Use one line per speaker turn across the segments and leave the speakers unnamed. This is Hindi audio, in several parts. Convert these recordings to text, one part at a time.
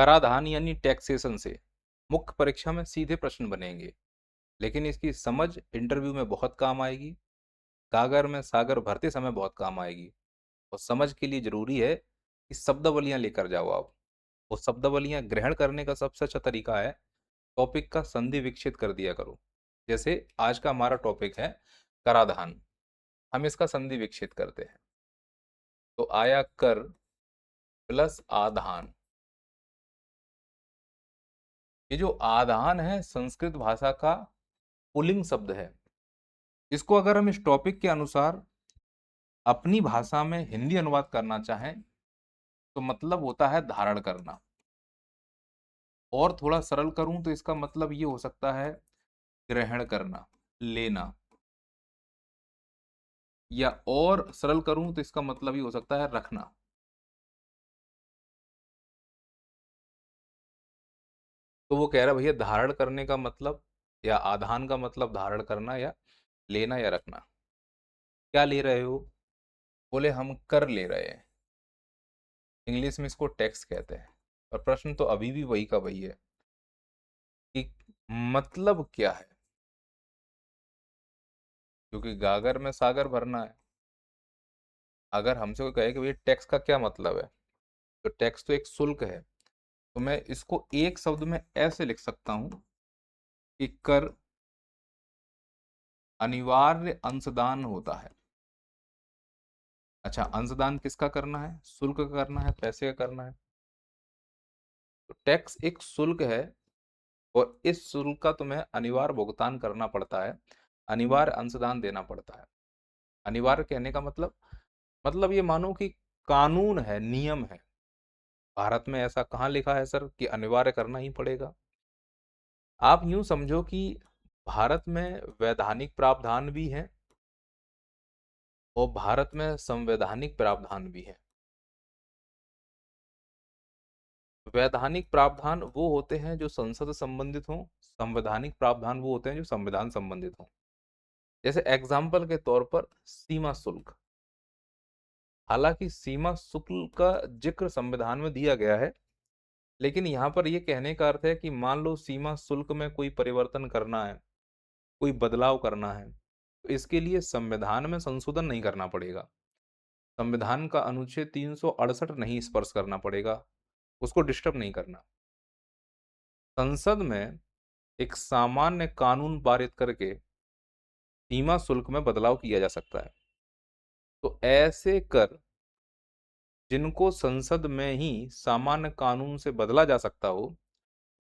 कराधान यानी टैक्सेशन से मुख्य परीक्षा में सीधे प्रश्न बनेंगे, लेकिन इसकी समझ इंटरव्यू में बहुत काम आएगी। गागर में सागर भरते समय बहुत काम आएगी। और समझ के लिए जरूरी है कि शब्दावलियां लेकर जाओ आप। वो शब्दावलियां ग्रहण करने का सबसे अच्छा तरीका है टॉपिक का संधि विकसित कर दिया करो। जैसे आज का हमारा टॉपिक है कराधान, हम इसका संधि विकसित करते हैं। तो आया कर प्लस आधान। ये जो आधान है संस्कृत भाषा का पुल्लिंग शब्द है। इसको अगर हम इस टॉपिक के अनुसार अपनी भाषा में हिंदी अनुवाद करना चाहें तो मतलब होता है धारण करना। और थोड़ा सरल करूं तो इसका मतलब ये हो सकता है ग्रहण करना, लेना। या और सरल करूं तो इसका मतलब ये हो सकता है रखना। तो वो कह रहा है भैया धारण करने का मतलब या आधान का मतलब धारण करना या लेना या रखना। क्या ले रहे हो? बोले हम कर ले रहे हैं। इंग्लिश में इसको टैक्स कहते हैं। और प्रश्न तो अभी भी वही का वही है कि मतलब क्या है, क्योंकि गागर में सागर भरना है। अगर हमसे कोई कहे कि भैया टैक्स का क्या मतलब है, तो टैक्स तो एक शुल्क है। तो मैं इसको एक शब्द में ऐसे लिख सकता हूं कि कर अनिवार्य अंशदान होता है। अच्छा, अंशदान किसका करना है? शुल्क का करना है, पैसे का करना है। तो टैक्स एक शुल्क है और इस शुल्क का तुम्हें अनिवार्य भुगतान करना पड़ता है, अनिवार्य अंशदान देना पड़ता है। अनिवार्य कहने का मतलब ये मानो कि कानून है, नियम है। भारत में ऐसा कहाँ लिखा है सर कि अनिवार्य करना ही पड़ेगा? आप यूं समझो कि भारत में वैधानिक प्रावधान भी है और भारत में संवैधानिक प्रावधान भी है। वैधानिक प्रावधान वो होते हैं जो संसद से संबंधित हों, संवैधानिक प्रावधान वो होते हैं जो संविधान संबंधित हों। जैसे एग्जाम्पल के तौर पर सीमा शुल्क। हालांकि सीमा शुल्क का जिक्र संविधान में दिया गया है, लेकिन यहाँ पर यह कहने का अर्थ है कि मान लो सीमा शुल्क में कोई परिवर्तन करना है, कोई बदलाव करना है, तो इसके लिए संविधान में संशोधन नहीं करना पड़ेगा। संविधान का अनुच्छेद 368 नहीं स्पर्श करना पड़ेगा, उसको डिस्टर्ब नहीं करना। संसद में एक सामान्य कानून पारित करके सीमा शुल्क में बदलाव किया जा सकता है। तो ऐसे कर जिनको संसद में ही सामान्य कानून से बदला जा सकता हो,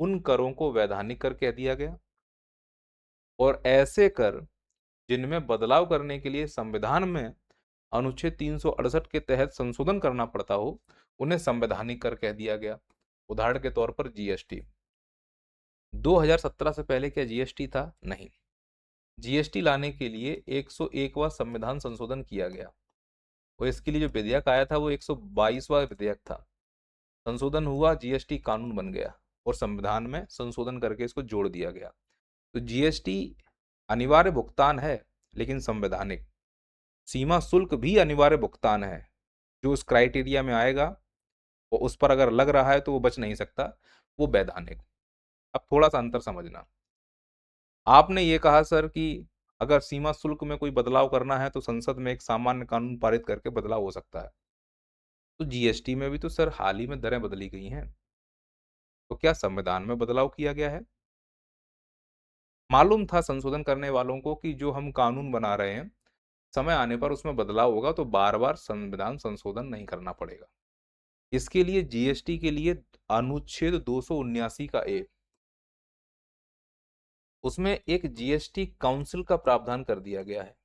उन करों को वैधानिक कर कह दिया गया। और ऐसे कर जिनमें बदलाव करने के लिए संविधान में अनुच्छेद 368 के तहत संशोधन करना पड़ता हो, उन्हें संवैधानिक कर कह दिया गया। उदाहरण के तौर पर जीएसटी। 2017 से पहले क्या जीएसटी था? नहीं। जीएसटी लाने के लिए 101वां संविधान संशोधन किया गया और इसके लिए जो विधेयक आया था वो 122वां विधेयक था। संशोधन हुआ, जीएसटी कानून बन गया और संविधान में संशोधन करके इसको जोड़ दिया गया। तो जीएसटी अनिवार्य भुगतान है लेकिन संवैधानिक। सीमा शुल्क भी अनिवार्य भुगतान है, जो उस क्राइटेरिया में आएगा और उस पर अगर लग रहा है तो वो बच नहीं सकता, वो वैधानिक। अब थोड़ा सा अंतर समझना। आपने ये कहा सर कि अगर सीमा शुल्क में कोई बदलाव करना है तो संसद में एक सामान्य कानून पारित करके बदलाव हो सकता है। तो जीएसटी में भी तो सर हाल ही में दरें बदली गई हैं। तो क्या संविधान में बदलाव किया गया है? मालूम था संशोधन करने वालों को कि जो हम कानून बना रहे हैं, समय आने पर उसमें बदलाव होगा, तो बार बार संविधान संशोधन नहीं करना पड़ेगा। इसके लिए जीएसटी के लिए अनुच्छेद 279 का ए, उसमें एक जीएसटी काउंसिल का प्रावधान कर दिया गया है।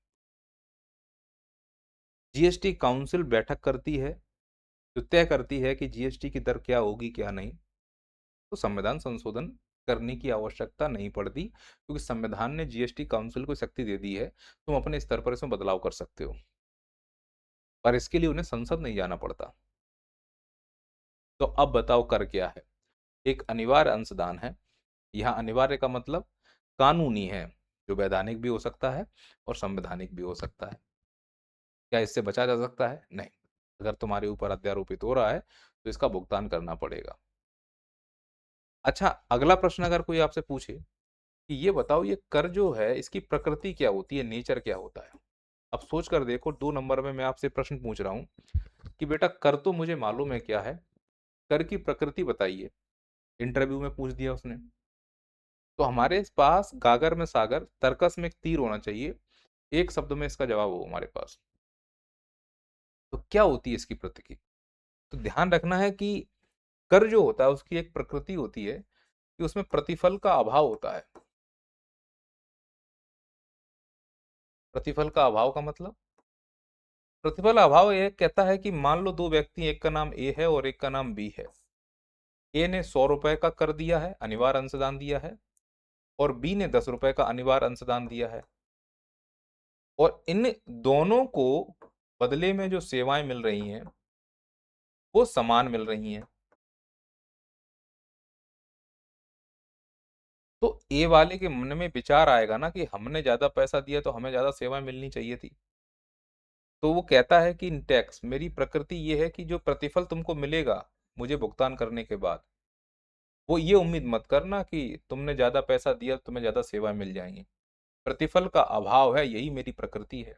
जीएसटी काउंसिल बैठक करती है, जो तय करती है कि जीएसटी की दर क्या होगी क्या नहीं। तो संविधान संशोधन करने की आवश्यकता नहीं पड़ती, क्योंकि संविधान ने जीएसटी काउंसिल को शक्ति दे दी है। तुम अपने स्तर पर इसमें बदलाव कर सकते हो, पर इसके लिए उन्हें संसद नहीं जाना पड़ता। तो अब बताओ कर क्या है? एक अनिवार्य अंशदान है। यहाँ अनिवार्य का मतलब कानूनी है, जो वैधानिक भी हो सकता है और संवैधानिक भी हो सकता है। क्या इससे बचा जा सकता है? नहीं। अगर तुम्हारे ऊपर अध्यारोपित हो रहा है तो इसका भुगतान करना पड़ेगा। अच्छा, अगला प्रश्न अगर कोई आपसे पूछे कि ये बताओ, ये कर जो है इसकी प्रकृति क्या होती है, नेचर क्या होता है? अब सोच कर देखो, 2 नंबर में मैं आपसे प्रश्न पूछ रहा हूँ कि बेटा कर तो मुझे मालूम है क्या है, कर की प्रकृति बताइए। इंटरव्यू में पूछ दिया उसने। तो हमारे पास गागर में सागर, तर्कस में एक तीर होना चाहिए, एक शब्द में इसका जवाब हो हमारे पास। तो क्या होती है इसकी प्रकृति? तो ध्यान रखना है कि कर जो होता है उसकी एक प्रकृति होती है कि उसमें प्रतिफल का अभाव होता है। प्रतिफल का अभाव का मतलब, प्रतिफल अभाव ये कहता है कि मान लो दो व्यक्ति, एक का नाम ए है और एक का नाम बी है। ए ने 100 रुपए का कर दिया है, अनिवार्य अंशदान दिया है, और बी ने 10 रुपए का अनिवार्य अंशदान दिया है। और इन दोनों को बदले में जो सेवाएं मिल रही हैं वो समान मिल रही हैं। तो ए वाले के मन में विचार आएगा ना कि हमने ज्यादा पैसा दिया तो हमें ज्यादा सेवाएं मिलनी चाहिए थी। तो वो कहता है कि टैक्स, मेरी प्रकृति ये है कि जो प्रतिफल तुमको मिलेगा मुझे भुगतान करने के बाद, वो ये उम्मीद मत करना कि तुमने ज्यादा पैसा दिया तो तुम्हें ज्यादा सेवाएं मिल जाएंगी। प्रतिफल का अभाव है, यही मेरी प्रकृति है।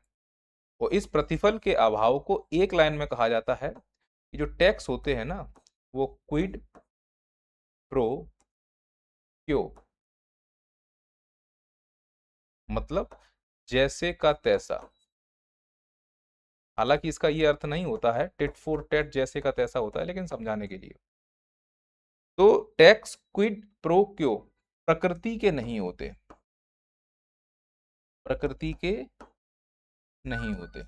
और इस प्रतिफल के अभाव को एक लाइन में कहा जाता है कि जो टैक्स होते हैं ना, वो क्विड प्रो क्यो, मतलब जैसे का तैसा। हालांकि इसका ये अर्थ नहीं होता है टिट फॉर टैट, जैसे का तैसा होता है, लेकिन समझाने के लिए। तो टैक्स क्विड प्रो क्यो प्रकृति के नहीं होते, प्रकृति के नहीं होते।